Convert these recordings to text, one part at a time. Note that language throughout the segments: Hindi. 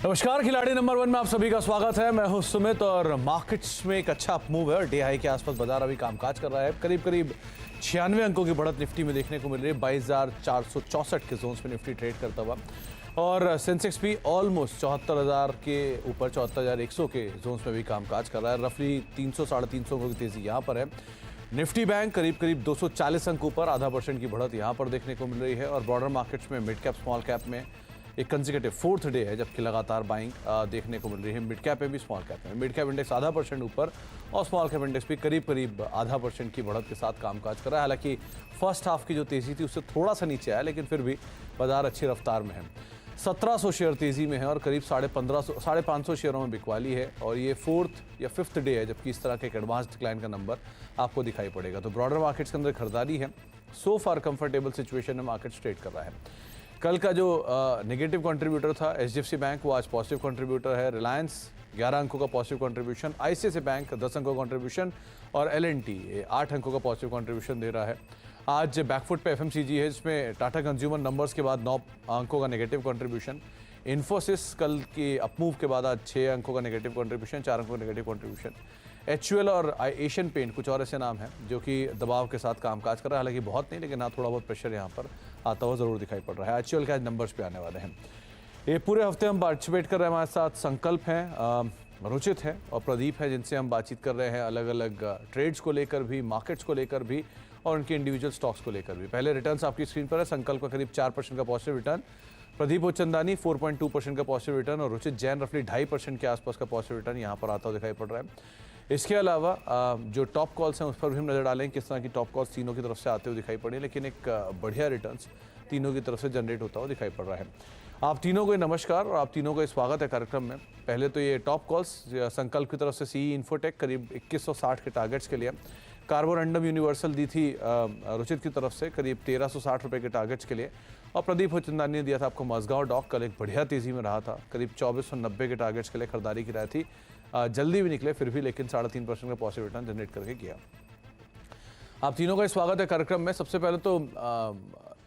नमस्कार, खिलाड़ी नंबर 1 में आप सभी का स्वागत है। मैं हूं सुमित और मार्केट्स में एक अच्छा मूव है और डे हाई के आसपास बाजार अभी कामकाज कर रहा है। करीब करीब 96 अंकों की बढ़त निफ्टी में देखने को मिल रही है। 22,464 के जोन्स में निफ्टी ट्रेड करता हुआ और सेंसेक्स भी ऑलमोस्ट 74,000 के ऊपर 74,100 के जोन्स में भी कामकाज कर रहा है। रफली 300 साढ़े 300 अंकों की तेजी यहाँ पर है। निफ्टी बैंक करीब करीब 240 अंकों पर आधा % की बढ़त यहाँ पर देखने को मिल रही है और ब्रॉडर मार्केट्स में मिड कैप स्मॉल कैप में एक कंसेक्यूटिव 4th डे है जबकि लगातार बाइंग देखने को मिल रही है। मिड कैप में भी स्मॉल कैप में मिड कैप इंडेक्स आधा % ऊपर और स्मॉल कैप इंडेक्स भी करीब करीब आधा % की बढ़त के साथ कामकाज कर रहा है। हालांकि फर्स्ट हाफ की जो तेजी थी उससे थोड़ा सा नीचे आया, लेकिन फिर भी बाजार अच्छी रफ्तार में है। 1700 शेयर तेजी में है और करीब 550 शेयरों में बिकवाली है और ये 4th या 5th डे है जबकि इस तरह के एक एडवांस डिक्लाइन का नंबर आपको दिखाई पड़ेगा। तो ब्रॉडर मार्केट्स के अंदर खरीदारी है। सो फार कंफर्टेबल सिचुएशन में मार्केट ट्रेड कर रहा है। कल का जो नेगेटिव कंट्रीब्यूटर था एचडीएफसी बैंक, वो आज पॉजिटिव कंट्रीब्यूटर है। रिलायंस 11 अंकों का पॉजिटिव कंट्रीब्यूशन, आईसीआईसीआई बैंक 10 अंकों का कंट्रीब्यूशन और एलएनटी 8 अंकों का पॉजिटिव कंट्रीब्यूशन दे रहा है। आज बैकफुट पे एफएमसीजी है जिसमें टाटा कंज्यूमर नंबर्स के बाद 9 अंकों का नेगेटिव कंट्रीब्यूशन। इन्फोसिस कल के अपमूव के बाद आज 6 अंकों का नेगेटिव कंट्रीब्यूशन, 4 अंकों का नेगेटिव कंट्रीब्यूशन। एचयूएल और एशियन पेंट कुछ और ऐसे नाम हैं जो कि दबाव के साथ कामकाज कर रहा है। हालांकि बहुत नहीं, लेकिन हाँ थोड़ा बहुत प्रेशर यहाँ पर आता हुआ ज़रूर दिखाई पड़ रहा है। एचयूएल के आज नंबर्स पे आने वाले हैं। ये पूरे हफ्ते हम पार्टिसिपेट कर रहे हैं। हमारे साथ संकल्प हैं, रुचित है और प्रदीप है, जिनसे हम बातचीत कर रहे हैं अलग अलग ट्रेड्स को लेकर भी, मार्केट्स को लेकर भी और उनके इंडिविजुअल स्टॉक्स को लेकर भी। पहले रिटर्न्स आपकी स्क्रीन पर है। संकल्प का करीब 4% का पॉजिटिव रिटर्न, प्रदीप ओचंदानी 4.2% का पॉजिटिव रिटर्न और रुचित जैन रफली 2.5% के आसपास का पॉजिटिव रिटर्न यहाँ पर आता हुआ दिखाई पड़ रहा है। इसके अलावा जो टॉप कॉल्स हैं उस पर भी हम नजर डालें किस तरह की टॉप कॉल्स तीनों की तरफ से आते हुए दिखाई पड़ी, लेकिन एक बढ़िया रिटर्न्स तीनों की तरफ से जनरेट होता हुआ दिखाई पड़ रहा है। आप तीनों को नमस्कार और आप तीनों का स्वागत है कार्यक्रम में। पहले तो ये टॉप कॉल्स संकल्प की तरफ से सीई इन्फोटेक करीब 2160 के टारगेट्स के लिए, कार्बोरंडम यूनिवर्सल दी थी रुचित की तरफ से करीब 1360 रुपये के टारगेट्स के लिए और प्रदीप होचंदानी ने दिया था आपको मजगांव डॉक। कल एक बढ़िया तेजी में रहा था, करीब 2490 के टारगेट्स के लिए खरीदारी की राय थी। जल्दी भी निकले फिर भी, लेकिन 3.5% का पॉजिटिव रिटर्न जनरेट करके किया। आप तीनों का स्वागत है कार्यक्रम में। सबसे पहले तो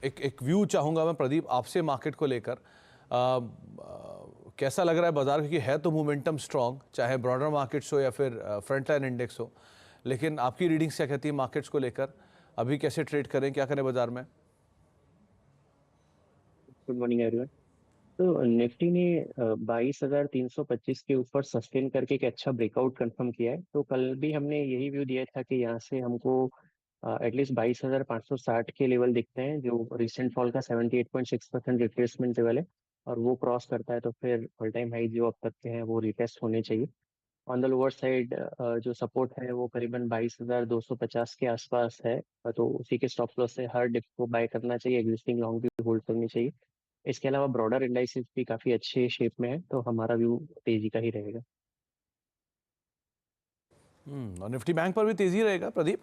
एक व्यू चाहूँगा मैं प्रदीप आपसे मार्केट को लेकर। कैसा लग रहा है बाजार, क्योंकि है तो मोमेंटम स्ट्रॉन्ग, चाहे ब्रॉडर मार्केट्स हो या फिर फ्रंट लाइन इंडेक्स हो, लेकिन आपकी रीडिंग्स क्या कहती है मार्केट्स को लेकर? अभी कैसे ट्रेड करें, क्या करें बाजार में? Good morning everyone. तो निफ्टी ने 22,325 के ऊपर सस्टेन करके एक अच्छा ब्रेकआउट कंफर्म किया है। तो कल भी हमने यही व्यू दिया था कि यहाँ से हमको एटलीस्ट 22,560 के लेवल दिखते हैं, जो रिसेंट फॉल का 78.6% रिट्रेसमेंट लेवल है। और वो क्रॉस करता है तो फिर ऑल टाइम हाई जो अब तक के हैं वो रिटेस्ट होने चाहिए। ऑन द लोअर साइड जो सपोर्ट है वो करीबन 22,250 के आसपास है। तो उसी के स्टॉप लॉस से हर डिप को बाय करना चाहिए, एग्जिस्टिंग लॉन्ग भी होल्ड करनी चाहिए। इसके अलावा ब्रॉडर इंडाइसिस भी काफी अच्छे शेप में है, तो हमारा व्यू तेजी का ही रहेगा। और निफ्टी बैंक पर भी तेजी रहेगा प्रदीप?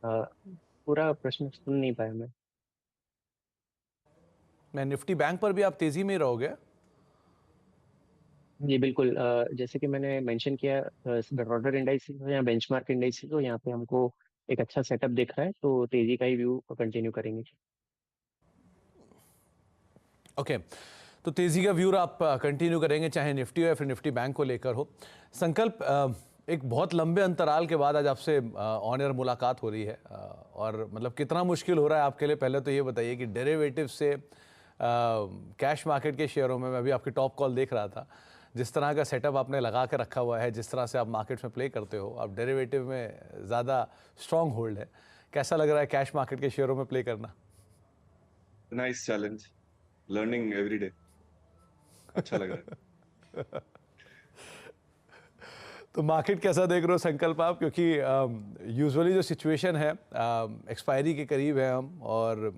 अ, पूरा प्रश्न सुन नहीं पाया मैं। मैं निफ्टी बैंक पर भी आप तेजी में ही रहोगे? जी बिल्कुल। जैसे कि मैंने मेंशन किया, ब्रॉडर इंडाइसिस हो या बेंचमार्क इंडाइसिस हो, यहाँ पे हमको एक अच्छा सेटअप दिख रहा है, तो तेजी का ही व्यू कंटिन्यू करेंगे। ओके, तो तेजी का व्यू आप कंटिन्यू करेंगे चाहे निफ्टी हो या फिर निफ्टी बैंक को लेकर हो। संकल्प, एक बहुत लंबे अंतराल के बाद आज आपसे ऑन एयर मुलाकात हो रही है और मतलब कितना मुश्किल हो रहा है आपके लिए, पहले तो ये बताइए कि डेरिवेटिव से कैश मार्केट के शेयरों में मैं अभी आपकी टॉप कॉल देख रहा था, जिस तरह का सेटअप आपने लगा के रखा हुआ है, जिस तरह से आप मार्केट्स में प्ले करते हो, आप डेरिवेटिव में ज़्यादा स्ट्रॉन्ग होल्ड है। कैसा लग रहा है कैश मार्केट के शेयरों में प्ले करना? Nice challenge, learning every day. अच्छा लग रहा है। तो मार्केट कैसा देख रहे हो संकल्प आप, क्योंकि यूजुअली जो सिचुएशन है एक्सपायरी के करीब है हम, और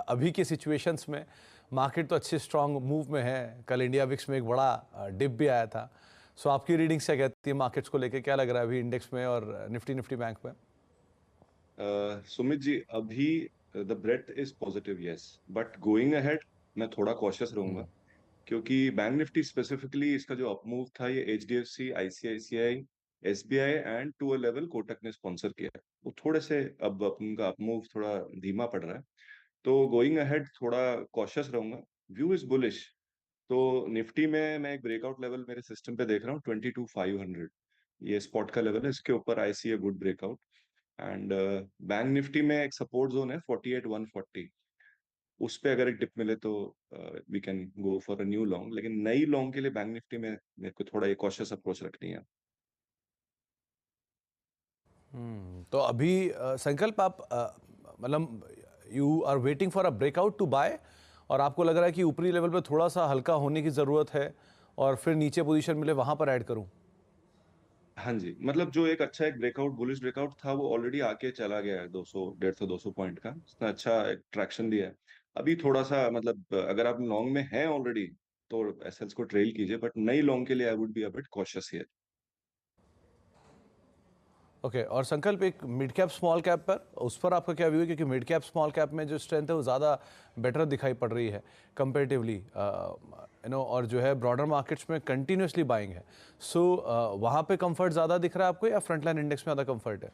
अभी के सिचुएशंस में मार्केट तो अच्छे स्ट्रांग मूव में है। कल इंडिया विक्स में एक बड़ा डिप भी आया था। सो आपकी रीडिंग्स क्या कहती है मार्केट्स को लेके, क्या लग रहा है अभी इंडेक्स में और निफ्टी बैंक में? सुमित जी, अभी the breadth is positive, yes, but going ahead मैं थोड़ा कॉशियस रहूंगा, क्योंकि बैंक निफ्टी स्पेसिफिकली इसका जो अपमूव था ये HDFC, ICICI, SBI and to a level Kotak ने स्पॉन्सर किया है। वो थोड़े से अब उनका अपमूव थोड़ा धीमा पड़ रहा है, तो गोइंग अहेड थोड़ा कॉशियस रहूंगा। व्यू इज बुलिश, तो निफ्टी में मैं एक ब्रेकआउट लेवल मेरे सिस्टम पे देख रहा हूँ 22,500। ये स्पॉट का लेवल है, इसके ऊपर I see a good breakout. And bank Nifty में एक सपोर्ट जोन है 48,140। उस पे अगर एक डिप मिले तो we can go for a new long, लेकिन नई लॉन्ग के लिए बैंक निफ्टी में मेरे को थोड़ा ये कॉशियस अप्रोच रखनी है। तो अभी संकल्प आप मतलब you are waiting for a breakout to buy, और आपको लग रहा है कि ऊपरी लेवल पे थोड़ा सा हल्का होने की ज़रूरत है और फिर नीचे पोजीशन मिले वहां पर ऐड करूं? हाँ जी, मतलब जो एक अच्छा एक ब्रेकआउट बुलिश ब्रेकआउट था वो ऑलरेडी आके चला गया है 200 150 200 पॉइंट का, उसने अच्छा एक ट्रैक्शन दिया है। अभी थोड़ा सा मतलब अगर आप लॉन्ग में हैं ऑलरेडी तो एसएल्स को ट्रेल कीजिए, बट नई लॉन्ग के लिए I would be a bit cautious here. Okay, और संकल्प एक मिड कैप स्मॉल कैप पर, उस पर आपका क्या व्यू है? क्योंकि मिड कैप स्मॉल कैप में जो स्ट्रेंथ है वो ज़्यादा बेटर दिखाई पड़ रही है कंपेरेटिवली, और जो है ब्रॉडर मार्केट्स में कंटिन्यूसली बाइंग है। सो वहाँ पे कंफर्ट ज़्यादा दिख रहा है आपको या फ्रंटलाइन इंडेक्स में ज़्यादा कंफर्ट है?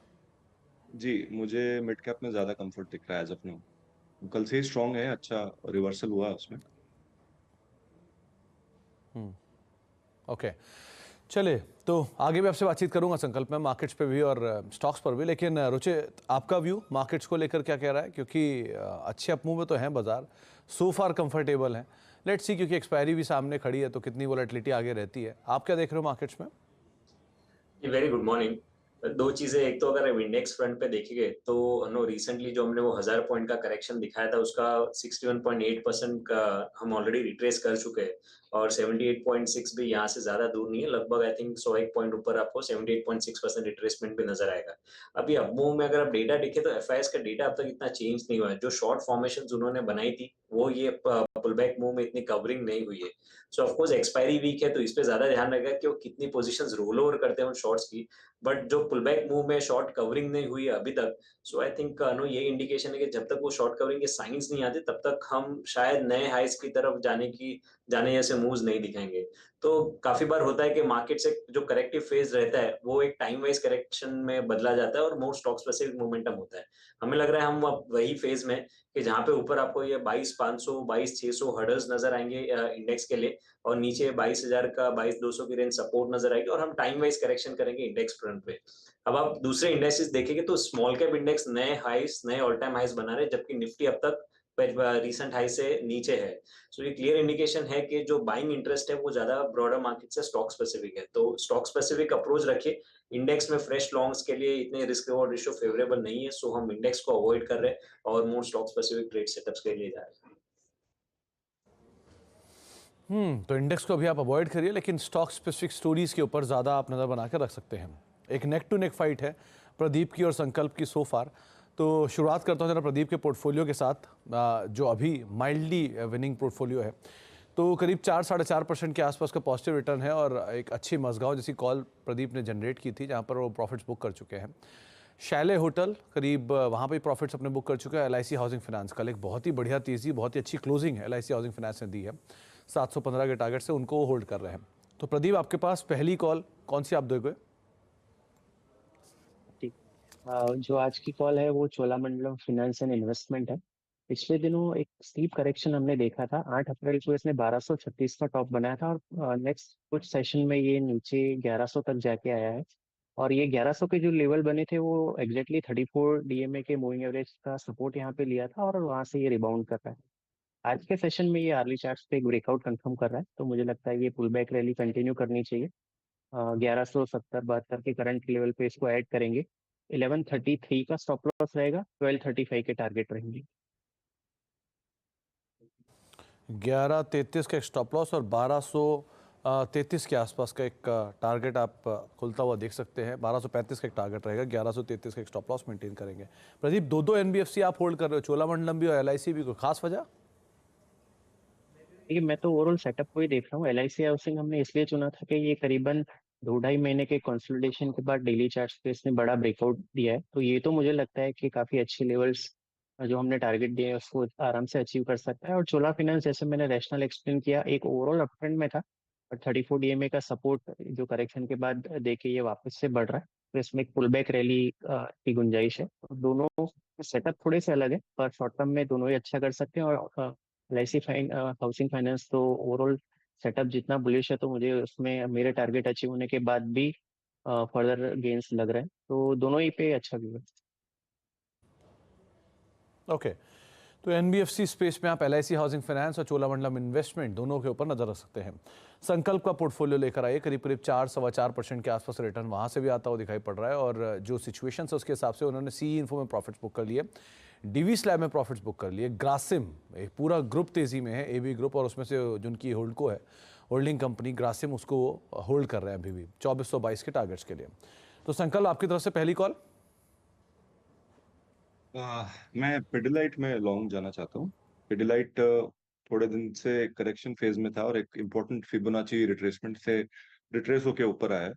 जी, मुझे मिड कैप में ज्यादा कंफर्ट दिख रहा है एज ऑफ नाउ। कल से ही स्ट्रांग है, अच्छा रिवर्सल हुआ है उसमें। ओके, चलिए, तो आगे भी आपसे बातचीत करूंगा संकल्प में, मार्केट्स पे भी और स्टॉक्स पर भी। लेकिन रुचि, आपका व्यू मार्केट्स को लेकर क्या कह रहा है? क्योंकि अच्छे अप मूव में तो हैं बाजार, सो फार कंफर्टेबल हैं। लेट्स सी, क्योंकि एक्सपायरी भी सामने खड़ी है तो कितनी वोलेटिलिटी आगे रहती है। आप क्या देख रहे हो मार्केट्स में? Very good morning. दो चीजें, एक तो अगर हम इंडेक्स फ्रंट पे देखेंगे तो नो रिसेंटली जो हमने वो 1000 पॉइंट का करेक्शन दिखाया था उसका 61.8% का हम ऑलरेडी रिट्रेस कर चुके हैं, और 78.6 भी यहाँ से ज्यादा दूर नहीं है, लगभग आई थिंक 101 पॉइंट ऊपर आपको 78.6% रिट्रेसमेंट भी नजर आएगा। अभी अपमूव में अगर आप डेटा देखें तो एफआईएस का डेटा अब तक इतना चेंज नहीं हुआ है। जो शॉर्ट फॉर्मेशन उन्होंने बनाई थी वो ये पुल बैक मूव में इतनी कवरिंग नहीं हुई है। सो ऑफकोर्स एक्सपायरी वीक है तो इस पे ज्यादा ध्यान रखेगा कि वो कितनी पोजीशंस रोल ओवर करते हैं उन शॉर्ट्स की। बट जो पुल बैक मूव में शॉर्ट कवरिंग नहीं हुई है अभी तक, सो आई थिंक नो ये इंडिकेशन है कि जब तक वो शॉर्ट कवरिंग के साइंस नहीं आते तब तक हम शायद नए हाइस की तरफ जाने जैसे मूव्स नहीं दिखाएंगे। तो काफी बार होता है कि मार्केट से जो करेक्टिव फेज रहता है वो एक टाइम वाइज करेक्शन में बदला जाता है और मोर स्टॉक स्पेसिफिक मोमेंटम होता है। हमें लग रहा है हम अब वही फेज में कि जहां पे ऊपर आपको ये 22,500 22,600 हर्डल्स नजर आएंगे इंडेक्स के लिए, और नीचे 22,000 का 22,200 की रेंज सपोर्ट नजर आएगी, और हम टाइम वाइज करेक्शन करेंगे इंडेक्स फ्रंट पे। अब आप दूसरे इंडेक्सेस देखेंगे तो स्मॉल कैप इंडेक्स नए हाइस, नए ऑल टाइम हाइस बना रहे हैं, जबकि निफ्टी अब तक रिसेंट हाई से नीचे है। सो ये क्लियर इंडिकेशन है कि जो बाइंग इंटरेस्ट है वो ज्यादा ब्रॉडर मार्केट से स्टॉक स्पेसिफिक है। तो स्टॉक स्पेसिफिक अप्रोच रखिए। इंडेक्स में फ्रेश लॉन्ग्स के लिए इतने रिस्क रिवॉर्ड रेशियो फेवरेबल नहीं है, सो हम इंडेक्स को अवॉइड कर रहे हैं और मोर स्टॉक स्पेसिफिक ट्रेड सेटअप्स के लिए जा रहे हैं। तो इंडेक्स को अभी आप अवॉइड करिए, लेकिन स्टॉक स्पेसिफिक स्टोरीज के ऊपर ज़्यादा आप नज़र बना कर रख सकते हैं। एक नेक टू नेक फाइट है प्रदीप की और संकल्प की सो फार। तो शुरुआत करता हूँ जरा प्रदीप के पोर्टफोलियो के साथ, जो अभी माइल्डली विनिंग पोर्टफोलियो है। तो करीब 4-4.5% के आसपास का पॉजिटिव रिटर्न है और एक अच्छी मजगांव जैसी कॉल प्रदीप ने जनरेट की थी, जहाँ पर वो प्रॉफिट्स बुक कर चुके हैं। शैले होटल करीब वहाँ पे प्रॉफिट्स अपने बुक कर चुका है। एलआईसी हाउसिंग फाइनेंस कल एक बहुत ही बढ़िया तेज़ी, बहुत ही अच्छी क्लोजिंग एलआईसी हाउसिंग फाइनेंस ने दी है। 715 के टारगेट से उनको होल्ड कर रहे हैं। तो प्रदीप, आपके पास पहली कॉल कौन सी आप दोगे? ठीक। जो आज की कॉल है वो चोलामंडलम फाइनेंस एंड इन्वेस्टमेंट है। पिछले दिनों एक स्टीप करेक्शन हमने देखा था। 8 अप्रैल को इसने 1236 का टॉप बनाया था और नेक्स्ट कुछ सेशन में ये नीचे 1100 तक जाके आया है। और ये 1100 के जो लेवल बने थे वो एग्जैक्टली 34 डीएमए के मूविंग एवरेज का सपोर्ट यहाँ पे लिया था, और वहां से ये रिबाउंड कर रहा है। आज के सेशन में ये अर्ली चार्ट्स पे एक ब्रेकआउट कंफर्म कर रहा है, तो मुझे लगता है ये पुल बैक रैली कंटिन्यू करनी चाहिए। 1170-72 के करंट लेवल पे इसको ऐड करेंगे। 1133 का स्टॉप लॉस रहेगा, 1235 के टारगेट रहेंगे। 1133 का एक स्टॉप लॉस और 1233 के आसपास का एक टारगेट आप खुलता हुआ देख सकते हैं। 1235 का एक टारगेट रहेगा, 1133 का एक स्टॉप लॉस मेंटेन करेंगे। प्रदीप, दो एनबीएफसी आप होल्ड कर रहे हो, चोलामंडलम भी और एलआईसी भी, कोई खास वजह? देखिए, मैं तो ओवरऑल सेटअप को ही देख रहा हूँ। एलआईसी हाउसिंग हमने इसलिए चुना था कि ये करीबन 2-2.5 महीने के कंसोलिडेशन के बाद डेली चार्ट्स पे इसने बड़ा ब्रेकआउट दिया है, तो ये तो मुझे लगता है कि काफी अच्छे लेवल्स जो हमने टारगेट दिए हैं उसको आराम से अचीव कर सकता है। और चोला फाइनेंस, जैसे मैंने रैशनल एक्सप्लेन किया, एक ओवरऑल अपट्रेंड में था, और 34 डीएमए का सपोर्ट जो करेक्शन के बाद देके ये वापस से बढ़ रहा है, तो इसमें एक पुल बैक रैली की गुंजाइश है। तो दोनों सेटअप थोड़े से अलग है, पर शॉर्ट टर्म में दोनों ही अच्छा कर सकते हैं। और एलआईसी हाउसिंग फाइनेंस तो ओवरऑल सेटअप जितना बुलिश है, तो मुझे उसमें मेरे टारगेट अचीव होने के बाद भी फर्दर गेन्स लग रहे हैं, तो दोनों ही पे अच्छा व्यू है। ओके, तो एनबीएफसी स्पेस में आप एलआईसी हाउसिंग फाइनेंस और चोलामंडलम इन्वेस्टमेंट दोनों के ऊपर नजर रख सकते हैं। संकल्प का पोर्टफोलियो लेकर आइए, करीब करीब 4-4.25% के आसपास रिटर्न वहां से भी आता हुआ दिखाई पड़ रहा है, और जो सिचुएशन है उसके हिसाब से उन्होंने सी इन्फो में प्रॉफिट्स बुक कर लिए, डीवी स्लैब में प्रॉफिट्स बुक कर लिए, ग्रासिम एक पूरा ग्रुप तेजी में है, एबी ग्रुप, और उसमें से जिनकी होल्डको है होल्डिंग कंपनी ग्रासिम, उसको होल्ड कर रहे हैं अभी भी 2422 के टारगेट्स के लिए। तो संकल्प आपकी तरफ से पहली कॉल। मैं पिडिलाइट में लॉन्ग जाना चाहता हूँ। पिडिलाइट थोड़े दिन से करेक्शन फेज में था और एक इम्पोर्टेंट फिबोनाची रिट्रेसमेंट से रिट्रेस होके ऊपर आया है,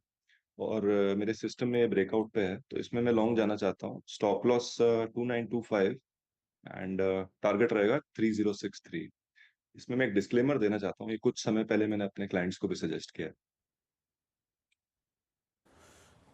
और मेरे सिस्टम में ब्रेकआउट पे है, तो इसमें मैं लॉन्ग जाना चाहता हूँ। स्टॉप लॉस 2925 एंड टारगेट रहेगा 3063। इसमें मैं एक डिस्क्लेमर देना चाहता हूँ, ये कुछ समय पहले मैंने अपने क्लाइंट्स को भी सजेस्ट किया है।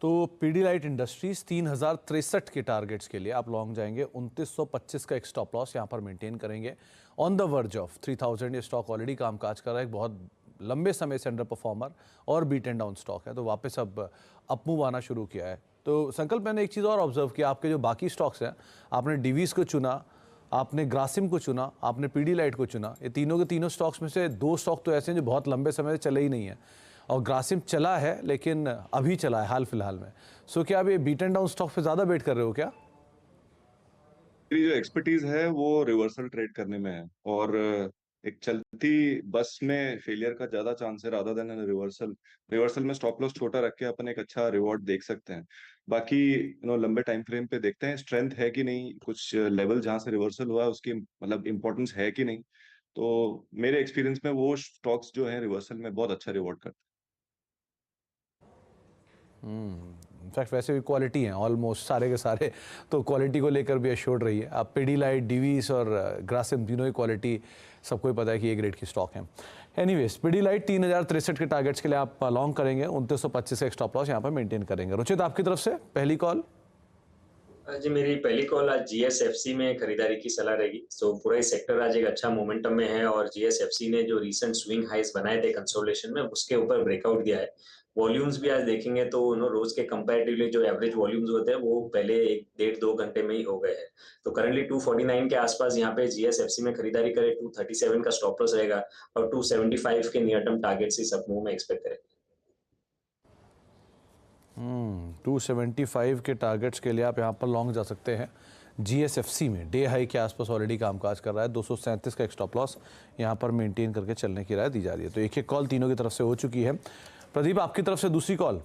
तो पीडीलाइट इंडस्ट्रीज 3063 के टारगेट्स के लिए आप लॉन्ग जाएंगे, 2925 का एक स्टॉप लॉस यहाँ पर मेंटेन करेंगे। ऑन द वर्ज ऑफ 3000 ये स्टॉक ऑलरेडी कामकाज कर रहा है, एक बहुत लंबे समय से अंडर परफॉर्मर और बीट एंड डाउन स्टॉक है, तो वापस अब अपमूव आना शुरू किया है। तो संकल्प, मैंने एक चीज़ और ऑब्जर्व किया, आपके जो बाकी स्टॉक्स हैं, आपने डीवीज को चुना, आपने ग्रासिम को चुना, आपने पीडीलाइट को चुना, ये तीनों के तीनों स्टॉक्स में से 2 स्टॉक तो ऐसे हैं जो बहुत लंबे समय से चले ही नहीं है, और ग्रासिम चला है लेकिन अभी चला है हाल फिलहाल में। सो क्या आप ये बीट एंड डाउन स्टॉक पे ज्यादा बेट कर रहे हो क्या? मेरी जो एक्सपर्टीज है वो रिवर्सल ट्रेड करने में है, और एक चलती बस में फेलियर का ज्यादा चांस है रादर देन रिवर्सल। रिवर्सल में स्टॉप लॉस छोटा रख के अपन एक अच्छा रिवॉर्ड देख सकते हैं। बाकी लंबे टाइम फ्रेम पे देखते हैं स्ट्रेंथ है कि नहीं, कुछ लेवल जहां से रिवर्सल हुआ है उसकी मतलब इंपॉर्टेंस है कि नहीं। तो मेरे एक्सपीरियंस में वो स्टॉक्स जो है रिवर्सल में बहुत अच्छा रिवॉर्ड करते इनफैक्ट वैसे भी क्वालिटी हैं ऑलमोस्ट सारे के सारे, तो क्वालिटी को लेकर भी एश्योर्ड रही है आप। पीडीलाइट, डीवीस और ग्रासिम तीनों ही क्वालिटी सबको ही पता है कि ये ग्रेड की स्टॉक है। एनीवेज, पीडीलाइट 3063 के टारगेट्स के लिए आप लॉन्ग करेंगे, 2925 का स्टॉप लॉस यहाँ पर मेंटेन करेंगे। रुचित, आपकी तरफ से पहली कॉल। जी, मेरी पहली कॉल आज जीएसएफसी में खरीदारी की सलाह रहेगी। सो पूरा ही सेक्टर आज एक अच्छा मोमेंटम में है, और जीएसएफसी ने जो रीसेंट स्विंग हाइस बनाए थे कंसोलिडेशन में, उसके ऊपर ब्रेकआउट दिया है। वॉल्यूम्स भी आज देखेंगे तो रोज के कंपैरेटिवली जो एवरेज वॉल्यूम्स होते हैं वो पहले 1-1.5-2 घंटे में ही हो गए हैं। तो करंटली 249 के आसपास यहाँ पे जीएसएफसी में खरीदारी करे, 237 का स्टॉप लॉस रहेगा, और 275 के नियर टर्म टारगेट्स इस अपमूव में एक्सपेक्ट करेंगे। 275 के टारगेट्स के लिए आप यहाँ पर लॉन्ग जा सकते हैं। जीएसएफसी में डे हाई के आसपास ऑलरेडी कामकाज कर रहा है, 237 का एक स्टॉप लॉस यहाँ पर मेंटेन करके चलने की राय दी जा रही है। तो एक कॉल तीनों की तरफ से हो चुकी है। प्रदीप, आपकी तरफ से दूसरी कॉल।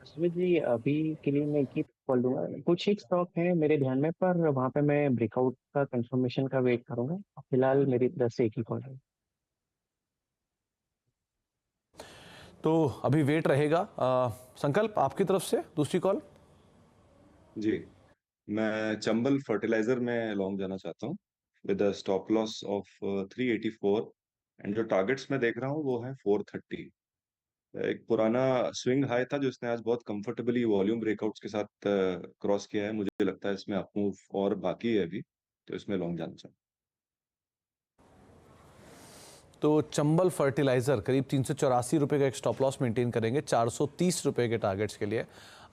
सुमित जी, अभी के लिए मैं एक ही कॉल दूंगा। कुछ एक स्टॉक है मेरे ध्यान में, पर वहां पे मैं ब्रेकआउट का कंफर्मेशन का वेट करूंगा। फिलहाल मेरी तरफ से एक ही कॉल है। तो अभी वेट रहेगा। संकल्प, आपकी तरफ से दूसरी कॉल। जी, मैं चंबल फर्टिलाइजर में लॉन्ग जाना चाहता हूँ with a stop loss of 384, and जो टारगेट्स मैं देख रहा हूँ वो है 430। एक पुराना स्विंग हाई था जो इसने आज बहुत कंफर्टेबली वॉल्यूम ब्रेकआउट्स के साथ क्रॉस किया है। मुझे लगता है इसमें अप मूव और बाकी है अभी, तो इसमें लॉन्ग जाना चाहता हूँ। तो चंबल फर्टिलाइजर करीब 384 रुपये का एक स्टॉप लॉस मेंटेन करेंगे, 430 रुपये के टारगेट्स के लिए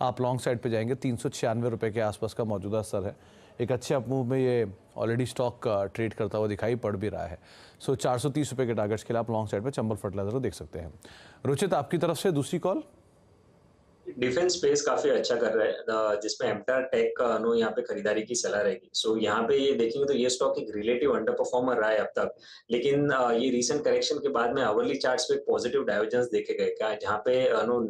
आप लॉन्ग साइड पे जाएंगे। 396 रुपये के आसपास का मौजूदा स्तर है। एक अच्छे अपमूव में ये ऑलरेडी स्टॉक ट्रेड करता हुआ दिखाई पड़ भी रहा है। सो 430 रुपये के टारगेट्स के लिए आप लॉन्ग साइड पे चंबल फर्टिलाइजर को देख सकते हैं। रुचित, आपकी तरफ से दूसरी कॉल। डिफेंस स्पेस काफी अच्छा कर रहा है, जिसमें एम्टार टेक का यहाँ पे खरीदारी की सलाह रहेगी। सो यहाँ पे ये देखेंगे तो ये स्टॉक एक रिलेटिव अंडर परफॉर्मर रहा है अब तक, लेकिन ये रीसेंट करेक्शन के बाद में आवरली चार्ट्स पे पॉजिटिव डाइवर्जेंस देखे गए, क्या जहाँ पे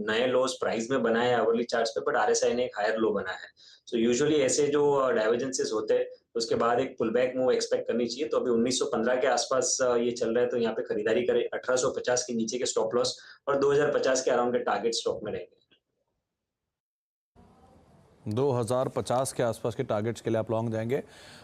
नए लोस प्राइस में बनाए हैं आवरली चार्ट्स पे, बट आरएसआई ने एक हायर लो बना है। सो यूजुअली ऐसे जो डाइवर्जेंसेस होते हैं उसके बाद एक पुलबैक मूव एक्सपेक्ट करनी चाहिए। तो अभी 1915 के आसपास ये चल रहा है, तो यहाँ पे खरीदारी करें। 1850 के नीचे के स्टॉप लॉस और 2050 के अराउंड के टारगेट स्टॉक में रहेंगे। 2050 के आसपास के टारगेट्स के लिए आप लॉन्ग जाएंगे,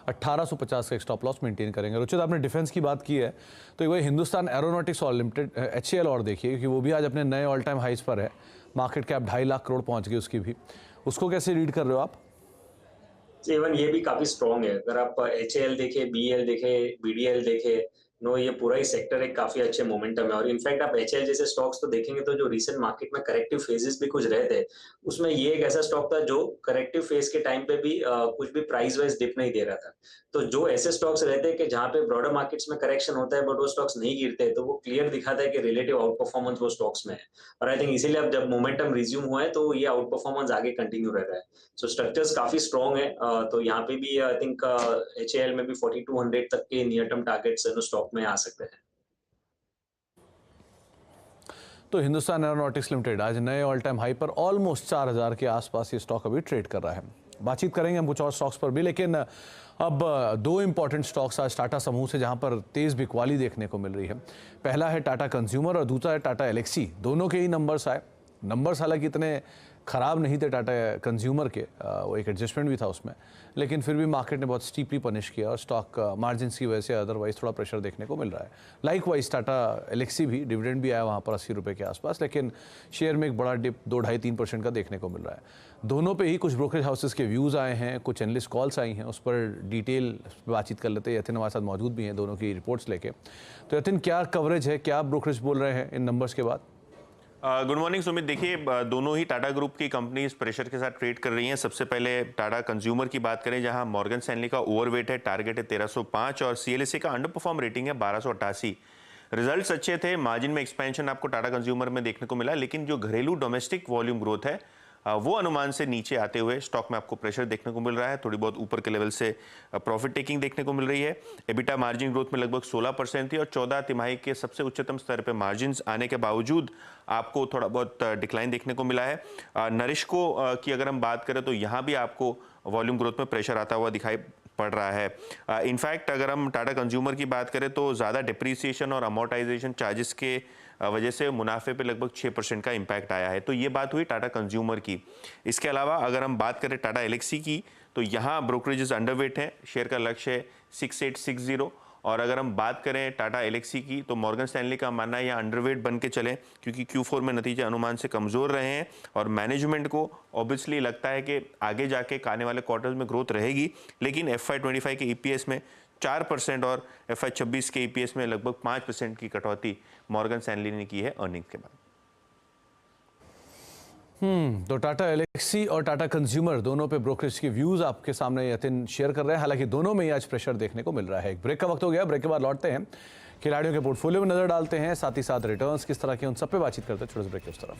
1850 का एक स्टॉप लॉस मेंटेन करेंगे। रुचित, आपने डिफेंस की बात की है, तो एक बार हिंदुस्तान एरोनॉटिक्स और लिमिटेड HAL और देखिए, क्योंकि वो भी आज अपने नए ऑल टाइम हाइस पर है। मार्केट कैप 2.5 लाख करोड़ पहुंच गई उसकी भी। उसको कैसे रीड कर रहे हो आप? इवन ये भी काफी स्ट्रॉन्ग है। अगर आप HAL देखे, BEL देखे, BDL देखे, नो ये पूरा ही सेक्टर एक काफी अच्छे मोमेंटम है। और इनफैक्ट आप एचएल जैसे स्टॉक्स तो देखेंगे तो जो रिसेंट मार्केट में करेक्टिव फेजेस भी कुछ रहे थे, उसमें ये एक ऐसा स्टॉक था जो करेक्टिव फेज के टाइम पे भी कुछ भी प्राइस वाइज डिप नहीं दे रहा था। तो जो ऐसे स्टॉक्स रहते हैं कि जहाँ पे ब्रॉडर मार्केट्स में करेक्शन होता है बट वो स्टॉक्स नहीं गिरते, तो वो क्लियर दिखाता है कि रिलेटिव आउट परफॉर्मेंस वो स्टॉक्स में है। और आई थिंक इसीलिए अब जब मोमेंटम रिज्यूम हुआ है तो ये आउट परफॉर्मेंस आगे कंटिन्यू रह रहा है। सो स्ट्रक्चर्स काफी स्ट्रॉन्ग है। तो यहाँ पे भी आई थिंक एचएएल में भी 4200 तक के नियर टर्म टारगेट्स स्टॉक में आ सकते हैं। तो हिंदुस्तान एरोनॉटिक्स लिमिटेड आज नए ऑल टाइम हाई पर ऑलमोस्ट 4000 के आसपास ये स्टॉक अभी ट्रेड कर रहा है। बातचीत करेंगे हम कुछ और स्टॉक्स पर भी, लेकिन अब दो इंपॉर्टेंट स्टॉक्स आज टाटा समूह से जहां पर तेज बिकवाली देखने को मिल रही है। पहला है टाटा कंज्यूमर और दूसरा है टाटा एलेक्सी। दोनों के ही नंबर्स आए। नंबर्स हालांकि इतने ख़राब नहीं थे टाटा कंज्यूमर के, वो एक एडजस्टमेंट भी था उसमें, लेकिन फिर भी मार्केट ने बहुत स्टीपली पनिश किया और स्टॉक मार्जिन की वजह से अदरवाइज थोड़ा प्रेशर देखने को मिल रहा है। लाइकवाइज टाटा एलेक्सी भी डिविडेंड भी आया वहाँ पर 80 रुपये के आसपास, लेकिन शेयर में एक बड़ा डिप 2-2.5-3% का देखने को मिल रहा है। दोनों पे ही कुछ ब्रोकरेज हाउसेस के व्यूज़ आए हैं, कुछ एनालिस्ट कॉल्स आई हैं, उस पर डिटेल बातचीत कर लेते हैं। यतिन हमारे साथ मौजूद भी हैं दोनों की रिपोर्ट्स लेके। तो यतिन, क्या कवरेज है, क्या ब्रोकरेज बोल रहे हैं इन नंबर्स के बाद? Good morning Sumit. देखिए, दोनों ही टाटा ग्रुप की कंपनीज प्रेशर के साथ ट्रेड कर रही हैं। सबसे पहले टाटा कंज्यूमर की बात करें, जहां मॉर्गन स्टैनली का ओवरवेट है, टारगेट है 1305 और सीएलएसए का अंडर परफॉर्म रेटिंग है 1288। रिजल्ट्स अच्छे थे, मार्जिन में एक्सपेंशन आपको टाटा कंज्यूमर में देखने को मिला, लेकिन जो घरेलू डोमेस्टिक वॉल्यूम ग्रोथ है वो अनुमान से नीचे आते हुए स्टॉक में आपको प्रेशर देखने को मिल रहा है। थोड़ी बहुत ऊपर के लेवल से प्रॉफिट टेकिंग देखने को मिल रही है। एबिटा मार्जिन ग्रोथ में लगभग 16% थी और 14 तिमाही के सबसे उच्चतम स्तर पे मार्जिन आने के बावजूद आपको थोड़ा बहुत डिक्लाइन देखने को मिला है। नरिश्को की अगर हम बात करें तो यहाँ भी आपको वॉल्यूम ग्रोथ में प्रेशर आता हुआ दिखाई पड़ रहा है। इनफैक्ट अगर हम टाटा कंज्यूमर की बात करें तो ज़्यादा डिप्रिसिएशन और अमोर्टाइजेशन चार्जेस के वजह से मुनाफे पे लगभग 6% का इम्पैक्ट आया है। तो ये बात हुई टाटा कंज्यूमर की। इसके अलावा अगर हम बात करें टाटा एलेक्सी की तो यहाँ ब्रोकरेजेस अंडरवेट हैं, शेयर का लक्ष्य है 6860। और अगर हम बात करें टाटा एलेक्सी की तो मॉर्गन स्टैनली का मानना है यहाँ अंडरवेट बन के चलें, क्योंकि Q4 में नतीजे अनुमान से कमज़ोर रहे हैं और मैनेजमेंट को ऑब्वियसली लगता है कि आगे जाके आने वाले क्वार्टर्स में ग्रोथ रहेगी, लेकिन FY25 के EPS में 4% और FY26 के EPS में लगभग 5% की कटौती मॉर्गन स्टैनली ने की है अर्निंग्स के बाद। तो टाटा एलेक्सी और टाटा कंज्यूमर दोनों पे ब्रोकरेज के व्यूज आपके सामने यतिन शेयर कर रहे हैं। हालांकि दोनों में ही आज प्रेशर देखने को मिल रहा है। एक ब्रेक का वक्त हो गया, ब्रेक के बाद लौटते हैं, खिलाड़ियों के पोर्टफोलियो में नजर डालते हैं, साथ ही साथ रिटर्न्स किस तरह के उन सब पे बातचीत करते हैं। छोटे से ब्रेक के उस तरफ।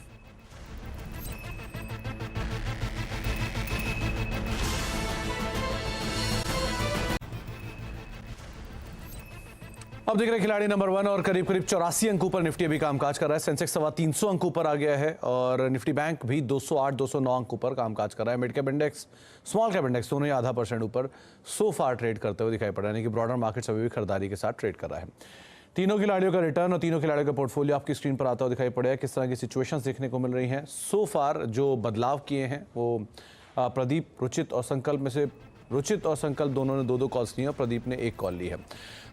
अब देख रहे हैं खिलाड़ी नंबर 1 और करीब 84 अंकों पर निफ्टी अभी कामकाज कर रहा है। सेंसेक्स 350 अंकों पर आ गया है और निफ्टी बैंक भी 208-209 अंकों पर कामकाज कर रहा है। Mid cap index, small cap index दोनों ही 0.5% ऊपर सो फार ट्रेड करते हुए दिखाई पड़ रहा है, यानी कि ब्रॉडर मार्केट्स अभी भी खरीदारी के साथ ट्रेड कर रहा है। तीनों खिलाड़ियों का रिटर्न और तीनों खिलाड़ियों का पोर्टफोलियो आपकी स्क्रीन पर आता हुआ दिखाई पड़ेगा। किस तरह की सिचुएशंस देखने को मिल रही हैं। सो फार जो बदलाव किए हैं वो प्रदीप, रुचित और संकल्प में से रुचित और संकल्प दोनों ने 2-2 कॉल्स लिए और प्रदीप ने 1 कॉल ली है।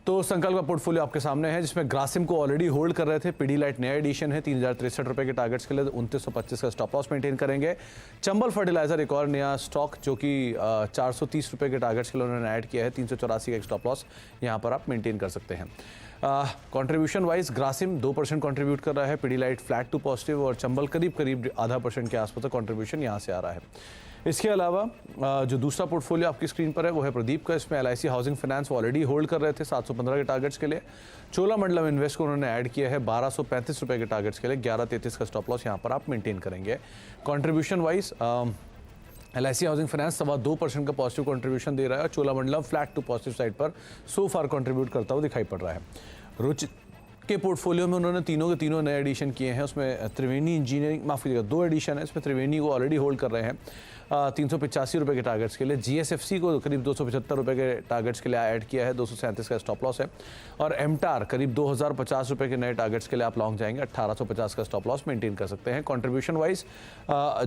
तो संकल्प का पोर्टफोलियो आपके सामने है, जिसमें ग्रासिम को ऑलरेडी होल्ड कर रहे थे। पीडीलाइट नया एडिशन है, 3063 रुपये के टारगेट्स के लिए 2925 का स्टॉप लॉस मेंटेन करेंगे। चंबल फर्टिलाइजर एक और नया स्टॉक जो कि 430 रुपये के टारगेट्स के लिए उन्होंने ऐड किया है, 384 का एक स्टॉप लॉस यहाँ पर आप मेंटेन कर सकते हैं। कंट्रीब्यूशन वाइज ग्रासिम 2% कंट्रीब्यूट कर रहा है, पीडीलाइट फ्लैट टू पॉजिटिव और चंबल करीब 0.5% के आसपास कंट्रीब्यूशन यहाँ से आ रहा है। इसके अलावा जो दूसरा पोर्टफोलियो आपकी स्क्रीन पर है वो है प्रदीप का। इसमें LIC housing finance already hold कर रहे थे 715 के टारगेट्स के लिए। चोलामंडलम इन्वेस्ट को उन्होंने ऐड किया है 1235 रुपये के टारगेट्स के लिए, 1133 का स्टॉप लॉस यहाँ पर आप मेंटेन करेंगे। Contribution wise LIC housing finance 2.25% का पॉजिटिव कंट्रीब्यूशन दे रहा है और Cholamandalam flat to positive side पर सो फार कंट्रीब्यूट करता हुआ दिखाई पड़ रहा है। रुचित के पोर्टफोलियो में उन्होंने तीनों के तीनों नए एडिशन किए हैं। उसमें त्रिवेणी इंजीनियरिंग, माफ कीजिएगा 2 एडिशन है, इसमें त्रिवेणी को ऑलरेडी होल्ड कर रहे हैं 385 रुपये के टारगेट्स के लिए। GSFC को करीब 275 रुपये के टारगेट्स के लिए ऐड किया है, 237 का स्टॉप लॉस है। और एमटार करीब 2050 रुपये के नए टारगेट्स के लिए आप लॉन्ग जाएंगे, 1850 का स्टॉप लॉस मेंटेन कर सकते हैं। कंट्रीब्यूशन वाइज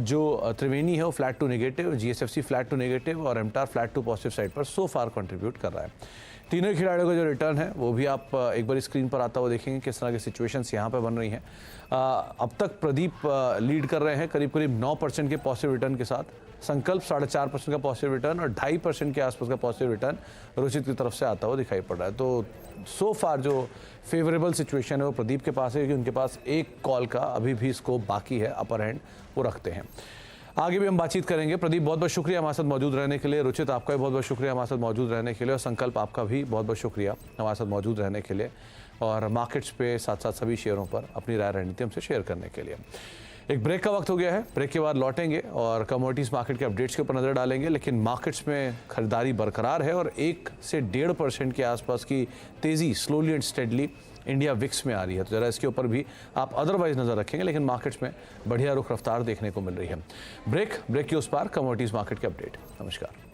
जो त्रिवेणी है वो flat to negative, GSFC flat to negative और MTAR flat to positive side पर सो फार कंट्रीब्यूट कर रहा है। तीनों खिलाड़ियों का जो रिटर्न है वो भी आप एक बार स्क्रीन पर आता हुआ देखेंगे किस तरह की सिचुएशंस यहाँ पे बन रही हैं। अब तक प्रदीप लीड कर रहे हैं करीब करीब 9% के पॉजिटिव रिटर्न के साथ, संकल्प 4.5% का पॉजिटिव रिटर्न और 2.5% के आसपास का पॉजिटिव रिटर्न रुचित की तरफ से आता हुआ दिखाई पड़ रहा है। तो सो फार जो फेवरेबल सिचुएशन है वो प्रदीप के पास है, क्योंकि उनके पास एक कॉल का अभी भी स्कोप बाकी है, अपर हैंड वो रखते हैं। आगे भी हम बातचीत करेंगे। प्रदीप बहुत बहुत शुक्रिया हमारे साथ मौजूद रहने के लिए, रुचित आपका भी बहुत बहुत शुक्रिया हमारे साथ मौजूद रहने के लिए, और संकल्प आपका भी बहुत बहुत शुक्रिया हमारे साथ मौजूद रहने के लिए और मार्केट्स पे साथ साथ सभी शेयरों पर अपनी राय रणनीति हमसे शेयर करने के लिए। एक ब्रेक का वक्त हो गया है, ब्रेक के बाद लौटेंगे और कमोडिटीज़ मार्केट के अपडेट्स के ऊपर नज़र डालेंगे। लेकिन मार्केट्स में खरीदारी बरकरार है और 1 से 1.5% के आसपास की तेज़ी slowly and steadily India VIX में आ रही है। तो ज़रा इसके ऊपर भी आप अदरवाइज नज़र रखेंगे, लेकिन मार्केट्स में बढ़िया रुख रफ्तार देखने को मिल रही है। ब्रेक के उस पार कमोडिटीज़ मार्केट के अपडेट। नमस्कार।